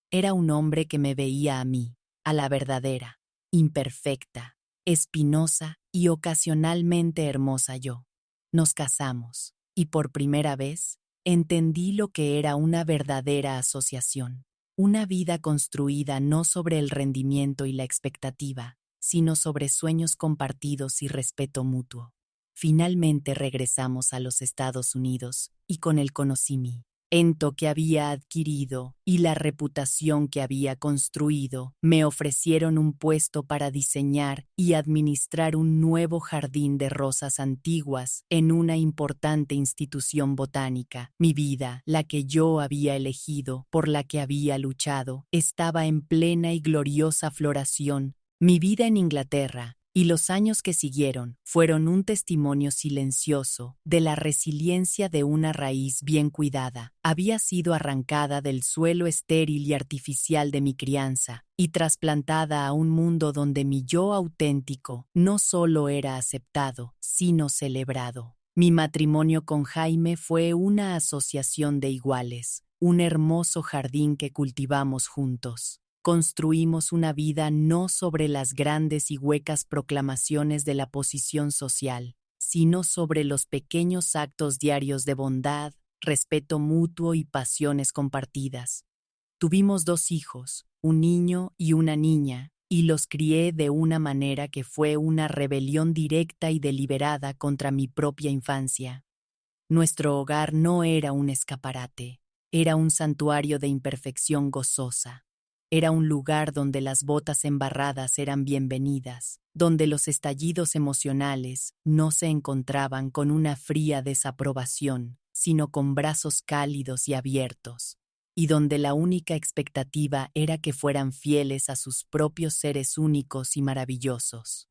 Era un hombre que me veía a mí, a la verdadera, imperfecta, espinosa y ocasionalmente hermosa yo. Nos casamos, y por primera vez, entendí lo que era una verdadera asociación, una vida construida no sobre el rendimiento y la expectativa, sino sobre sueños compartidos y respeto mutuo. Finalmente regresamos a los Estados Unidos, y con él conocí mi que había adquirido y la reputación que había construido, me ofrecieron un puesto para diseñar y administrar un nuevo jardín de rosas antiguas en una importante institución botánica. Mi vida, la que yo había elegido, por la que había luchado, estaba en plena y gloriosa floración. Mi vida en Inglaterra y los años que siguieron fueron un testimonio silencioso de la resiliencia de una raíz bien cuidada. Había sido arrancada del suelo estéril y artificial de mi crianza y trasplantada a un mundo donde mi yo auténtico no solo era aceptado, sino celebrado. Mi matrimonio con Jaime fue una asociación de iguales, un hermoso jardín que cultivamos juntos. Construimos una vida no sobre las grandes y huecas proclamaciones de la posición social, sino sobre los pequeños actos diarios de bondad, respeto mutuo y pasiones compartidas. Tuvimos 2 hijos, un niño y una niña, y los crié de una manera que fue una rebelión directa y deliberada contra mi propia infancia. Nuestro hogar no era un escaparate, era un santuario de imperfección gozosa. Era un lugar donde las botas embarradas eran bienvenidas, donde los estallidos emocionales no se encontraban con una fría desaprobación, sino con brazos cálidos y abiertos, y donde la única expectativa era que fueran fieles a sus propios seres únicos y maravillosos.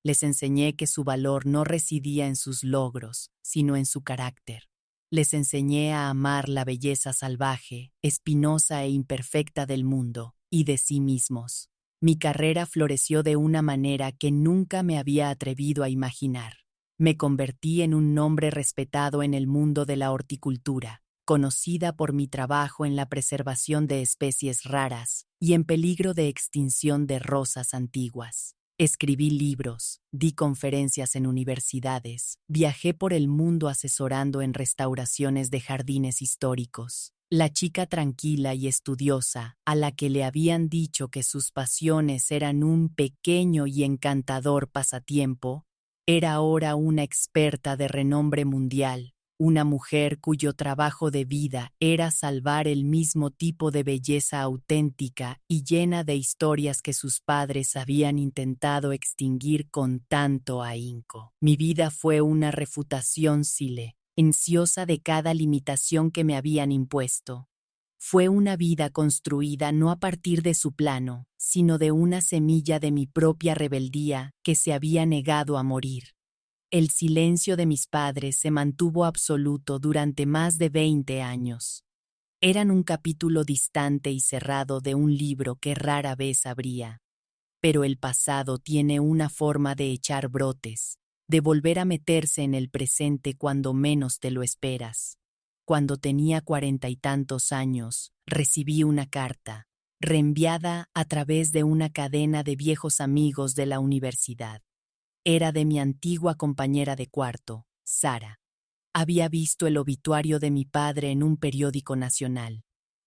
Les enseñé que su valor no residía en sus logros, sino en su carácter. Les enseñé a amar la belleza salvaje, espinosa e imperfecta del mundo y de sí mismos. Mi carrera floreció de una manera que nunca me había atrevido a imaginar. Me convertí en un nombre respetado en el mundo de la horticultura, conocida por mi trabajo en la preservación de especies raras y en peligro de extinción de rosas antiguas. Escribí libros, di conferencias en universidades, viajé por el mundo asesorando en restauraciones de jardines históricos. La chica tranquila y estudiosa, a la que le habían dicho que sus pasiones eran un pequeño y encantador pasatiempo, era ahora una experta de renombre mundial. Una mujer cuyo trabajo de vida era salvar el mismo tipo de belleza auténtica y llena de historias que sus padres habían intentado extinguir con tanto ahínco. Mi vida fue una refutación silenciosa de cada limitación que me habían impuesto. Fue una vida construida no a partir de su plano, sino de una semilla de mi propia rebeldía que se había negado a morir. El silencio de mis padres se mantuvo absoluto durante más de 20 años. Eran un capítulo distante y cerrado de un libro que rara vez abría. Pero el pasado tiene una forma de echar brotes, de volver a meterse en el presente cuando menos te lo esperas. Cuando tenía 40 y tantos años, recibí una carta, reenviada a través de una cadena de viejos amigos de la universidad. Era de mi antigua compañera de cuarto, Sara. Había visto el obituario de mi padre en un periódico nacional.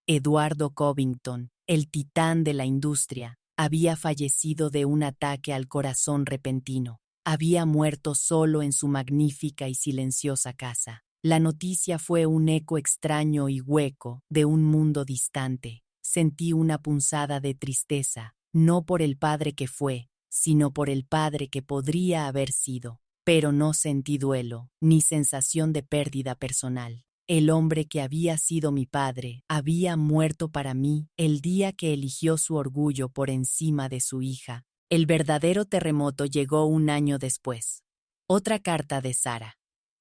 Eduardo Covington, el titán de la industria, había fallecido de un ataque al corazón repentino. Había muerto solo en su magnífica y silenciosa casa. La noticia fue un eco extraño y hueco de un mundo distante. Sentí una punzada de tristeza, no por el padre que fue, sino por el padre que podría haber sido. Pero no sentí duelo, ni sensación de pérdida personal. El hombre que había sido mi padre había muerto para mí el día que eligió su orgullo por encima de su hija. El verdadero terremoto llegó un año después. Otra carta de Sara.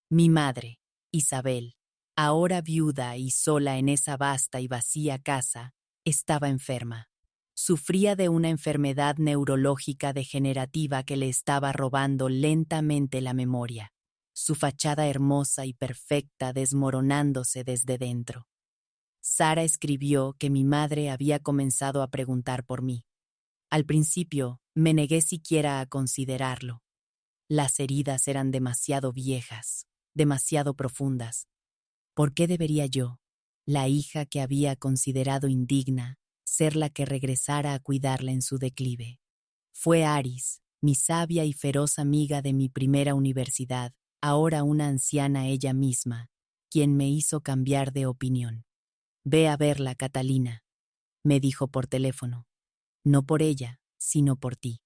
Mi madre, Isabel, ahora viuda y sola en esa vasta y vacía casa, estaba enferma. Sufría de una enfermedad neurológica degenerativa que le estaba robando lentamente la memoria, su fachada hermosa y perfecta desmoronándose desde dentro. Sara escribió que mi madre había comenzado a preguntar por mí. Al principio, me negué siquiera a considerarlo. Las heridas eran demasiado viejas, demasiado profundas. ¿Por qué debería yo, la hija que había considerado indigna, ser la que regresara a cuidarla en su declive? Fue Aris, mi sabia y feroz amiga de mi primera universidad, ahora una anciana ella misma, quien me hizo cambiar de opinión. Ve a verla, Catalina, me dijo por teléfono. No por ella, sino por ti.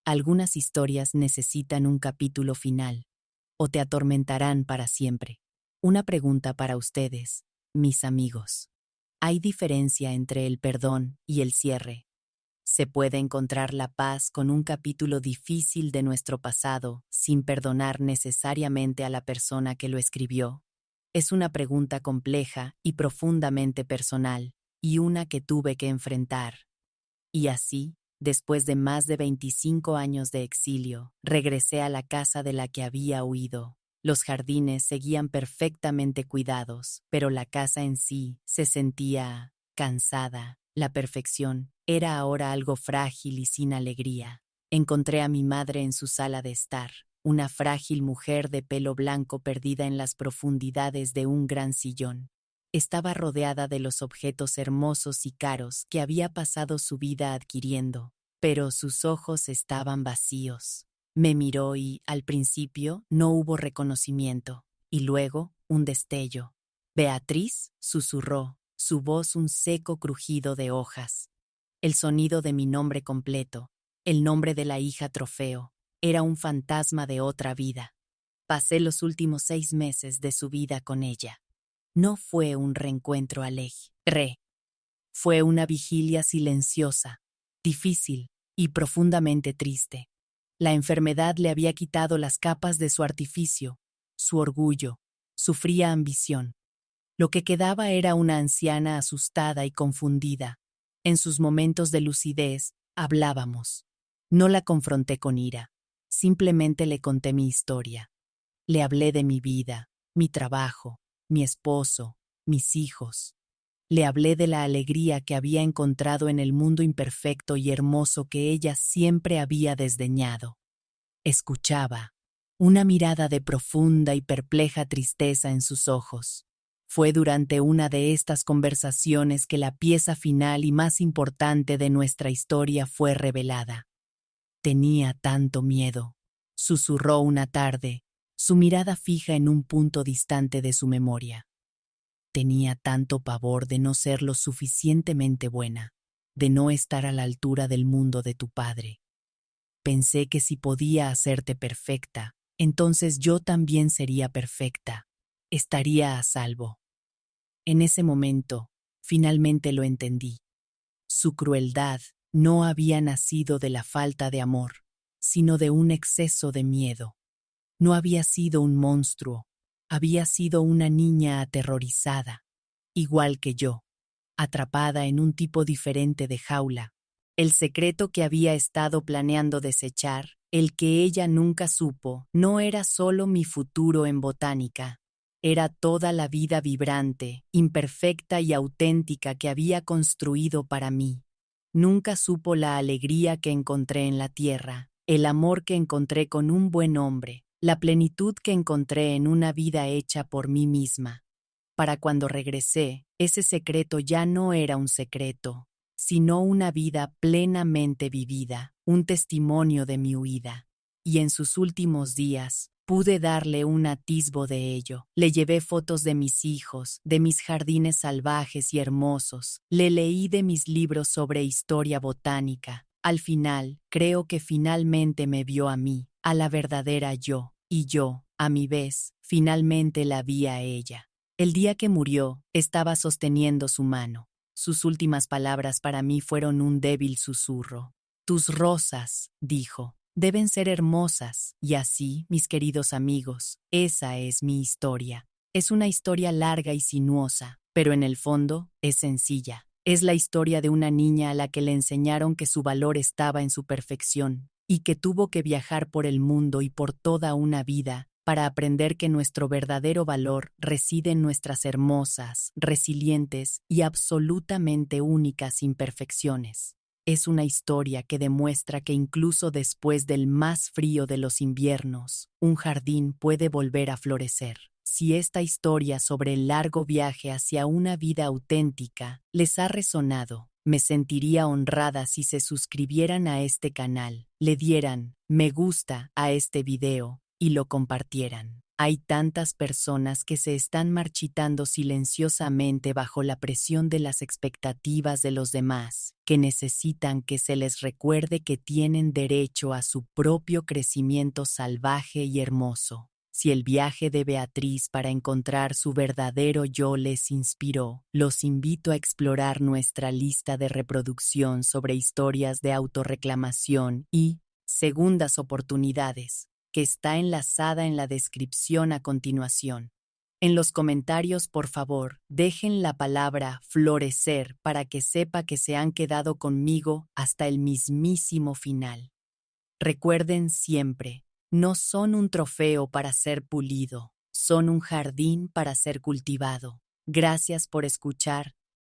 Algunas historias necesitan un capítulo final, o te atormentarán para siempre. Una pregunta para ustedes, mis amigos. ¿Hay diferencia entre el perdón y el cierre? ¿Se puede encontrar la paz con un capítulo difícil de nuestro pasado sin perdonar necesariamente a la persona que lo escribió? Es una pregunta compleja y profundamente personal, y una que tuve que enfrentar. Y así, después de más de 25 años de exilio, regresé a la casa de la que había huido. Los jardines seguían perfectamente cuidados, pero la casa en sí se sentía cansada. La perfección era ahora algo frágil y sin alegría. Encontré a mi madre en su sala de estar, una frágil mujer de pelo blanco perdida en las profundidades de un gran sillón. Estaba rodeada de los objetos hermosos y caros que había pasado su vida adquiriendo, pero sus ojos estaban vacíos. Me miró y, al principio, no hubo reconocimiento, y luego, un destello. «Beatriz», susurró, su voz un seco crujido de hojas. El sonido de mi nombre completo, el nombre de la hija trofeo, era un fantasma de otra vida. Pasé los últimos 6 meses de su vida con ella. No fue un reencuentro alegre. Fue una vigilia silenciosa, difícil y profundamente triste. La enfermedad le había quitado las capas de su artificio, su orgullo, su fría ambición. Lo que quedaba era una anciana asustada y confundida. En sus momentos de lucidez, hablábamos. No la confronté con ira, simplemente le conté mi historia. Le hablé de mi vida, mi trabajo, mi esposo, mis hijos. Le hablé de la alegría que había encontrado en el mundo imperfecto y hermoso que ella siempre había desdeñado. Escuchaba, una mirada de profunda y perpleja tristeza en sus ojos. Fue durante una de estas conversaciones que la pieza final y más importante de nuestra historia fue revelada. Tenía tanto miedo, susurró una tarde, su mirada fija en un punto distante de su memoria. Tenía tanto pavor de no ser lo suficientemente buena, de no estar a la altura del mundo de tu padre. Pensé que si podía hacerte perfecta, entonces yo también sería perfecta. Estaría a salvo. En ese momento, finalmente lo entendí. Su crueldad no había nacido de la falta de amor, sino de un exceso de miedo. No había sido un monstruo, había sido una niña aterrorizada, igual que yo, atrapada en un tipo diferente de jaula. El secreto que había estado planeando desechar, el que ella nunca supo, no era solo mi futuro en botánica. Era toda la vida vibrante, imperfecta y auténtica que había construido para mí. Nunca supo la alegría que encontré en la tierra, el amor que encontré con un buen hombre, la plenitud que encontré en una vida hecha por mí misma. Para cuando regresé, ese secreto ya no era un secreto, sino una vida plenamente vivida, un testimonio de mi huida. Y en sus últimos días, pude darle un atisbo de ello. Le llevé fotos de mis hijos, de mis jardines salvajes y hermosos. Le leí de mis libros sobre historia botánica. Al final, creo que finalmente me vio a mí, a la verdadera yo, y yo, a mi vez, finalmente la vi a ella. El día que murió, estaba sosteniendo su mano. Sus últimas palabras para mí fueron un débil susurro. Tus rosas, dijo, deben ser hermosas, y así, mis queridos amigos, esa es mi historia. Es una historia larga y sinuosa, pero en el fondo es sencilla. Es la historia de una niña a la que le enseñaron que su valor estaba en su perfección, y que tuvo que viajar por el mundo y por toda una vida para aprender que nuestro verdadero valor reside en nuestras hermosas, resilientes y absolutamente únicas imperfecciones. Es una historia que demuestra que incluso después del más frío de los inviernos, un jardín puede volver a florecer. Si esta historia sobre el largo viaje hacia una vida auténtica les ha resonado, me sentiría honrada si se suscribieran a este canal, le dieran me gusta a este video y lo compartieran. Hay tantas personas que se están marchitando silenciosamente bajo la presión de las expectativas de los demás, que necesitan que se les recuerde que tienen derecho a su propio crecimiento salvaje y hermoso. Si el viaje de Beatriz para encontrar su verdadero yo les inspiró, los invito a explorar nuestra lista de reproducción sobre historias de autorreclamación y segundas oportunidades, que está enlazada en la descripción a continuación. En los comentarios, por favor, dejen la palabra florecer para que sepa que se han quedado conmigo hasta el mismísimo final. Recuerden siempre, No son un trofeo para ser pulido, son un jardín para ser cultivado. Gracias por escuchar.